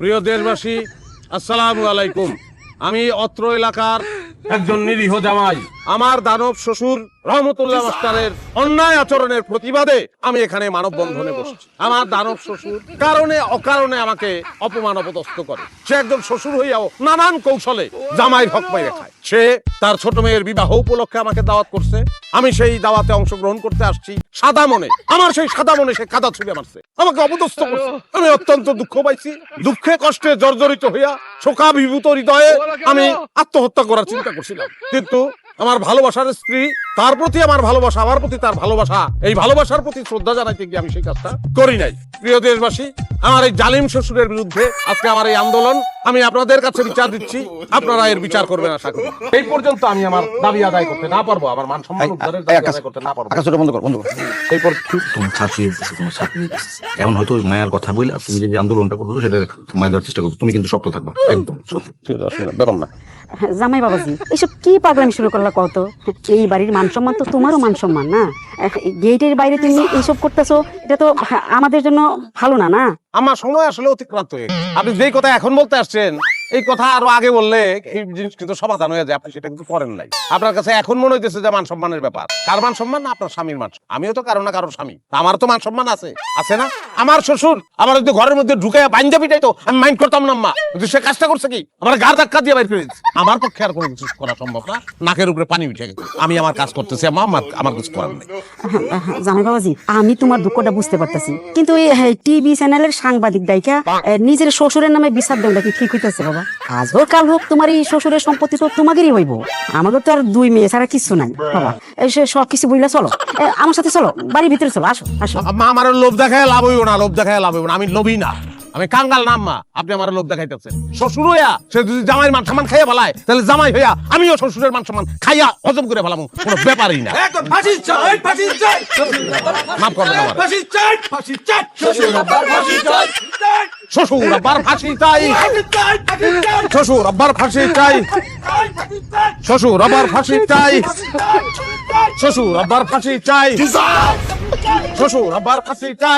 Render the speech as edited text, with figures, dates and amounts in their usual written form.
প্রিয় দেশবাসী, আসসালামু আলাইকুম। আমি অত্র এলাকার একজন নিরীহ জামাই। আমার দানব শ্বশুর রহমতুল্লাহ মাস্টারের অন্যায় আচরণের প্রতিবাদে আমি এখানে মানববন্ধনে বসছি। আমার দানব শ্বশুর কারণে অকারণে আমাকে অপমান অপদস্থ করে। সে একজন শ্বশুর হইয়াও নানান কৌশলে জামাইয়ের হক পাইয়ে খায়। সে তার ছোট মেয়ের বিবাহ উপলক্ষে আমাকে দাওয়াত করছে। আমি সেই দাওয়াতে অংশগ্রহণ করতে আসছি সাদা মনে। আমার সেই সাদা মনে সে কাদা ছুঁড়ে মারছে, আমাকে অপদস্থ করছে। আমি অত্যন্ত দুঃখ পাইছি। দুঃখে কষ্টে জর্জরিত হইয়া শোকাভিভূত হৃদয়ে আমি আত্মহত্যা করার চিন্তা করছিলাম। কিন্তু আমার ভালোবাসার স্ত্রী, তার প্রতি আমার ভালোবাসা, আমার প্রতি তার ভালোবাসা, এই ভালোবাসার প্রতি শ্রদ্ধা জানাইতে গিয়ে আমি সেই কাজটা করি নাই। প্রিয় দেশবাসী, আমার এই জালিম শ্বশুরের বিরুদ্ধে আজকে আমার এই আন্দোলন। আমি আপনাদের কাছে বিচার দিচ্ছি, আপনারা এর বিচার করবেন আশা করি। এই পর্যন্ত আমি আমার দাবি আদায় করতে না পারবো, আমার মান সম্মান উদ্ধারের দাবি আদায় করতে না পারবো। বন্ধ কর। এই পর তোমার ছাত্রী এমন হয়তো মায়ের কথা বলে তুমি যে আন্দোলনটা করছো সেটা মায়ের দেওয়ার চেষ্টা করছো। তুমি কিন্তু শক্ত থাকবা একদম। বেরোন না জামাই বাবাজি, এসব কি পাগলামি শুরু করলা কত? এই বাড়ির মান সম্মান তো তোমারও মান সম্মান না। গেটের বাইরে তুমি এইসব করতেছো, এটা তো আমাদের জন্য ভালো না। না আমার সময় আসলে অতিক্রান্ত হয়ে গেছে। আপনি যেই কথা এখন বলতে আসছেন, এই কথা আরো আগে বললে এই জিনিস কিন্তু সমাধান হয়ে যায়। আপনি সেটা কিন্তু করেন নাই। আপনার কাছে এখন মনে হইতেছে যে মান সম্মানের ব্যাপার। কার মান সম্মান? না আপনার স্বামীর মান। আমিও তো কারো না কারোর স্বামী, আমার তো মান সম্মান আছে, আছে না? আমার শ্বশুর আমার যদি ঘরের মধ্যে ঢুকে বাইন্দা পিটাইতো আমি মাইন্ড করতাম না। আম্মা কিন্তু সে কাজটা করছে কি, আমার গার ধাক্কা দিয়ে বাইর করে দিচ্ছে। আমার পক্ষে আর কোনো কিছু করা সম্ভব না। নাকের উপরে পানি উঠে গেছে। আমি আমার কাজ করতেছি, আমার কিছু করার নেই। জামাই বাবাজি, আমি তোমার দুঃখটা বুঝতে পারতেছি, কিন্তু এই টিভি চ্যানেলের সাংবাদিক দায়িকা নিজের শ্বশুরের নামে বিচার দেওয়া কি ঠিক হইতেছে বাবা? আজ হোক কাল হোক তোমার এই শ্বশুরের সম্পত্তি তো তোমাদেরই হইব। আমাদের তো আর দুই মেয়ে ছাড়া কিছু নাই বাবা। সব কিছু বুঝলা চলো, আমার সাথে চলো, বাড়ির ভিতরে চলো, আসো আসো। আম্মা আমার লোভ দেখায় লাভ হইব না, লোভ দেখায় লাভ হইব না। আমি লোভী না, আমি কাঙ্গাল না। আম্মা আপনি আমার লোভ দেখাইতেছেন। শ্বশুর হইয়া সে যদি জামাইয়ের মান সম্মান খাইয়া ফেলায়, তাহলে জামাই হইয়া আমিও শ্বশুরের মান সম্মান খাইয়া হজম করে ফেলাম, কোনো ব্যাপারই না। মাফ করবেন আমার। শ্বশুর আব্বার ফাঁসি চাই, শ্বশুর আব্বার ফাঁসি চাই, শ্বশুর আব্বার ফাঁসি চাই, শ্বশুর আব্বার ফাঁসি চাই, শ্বশুর আব্বার ফাঁসি চাই।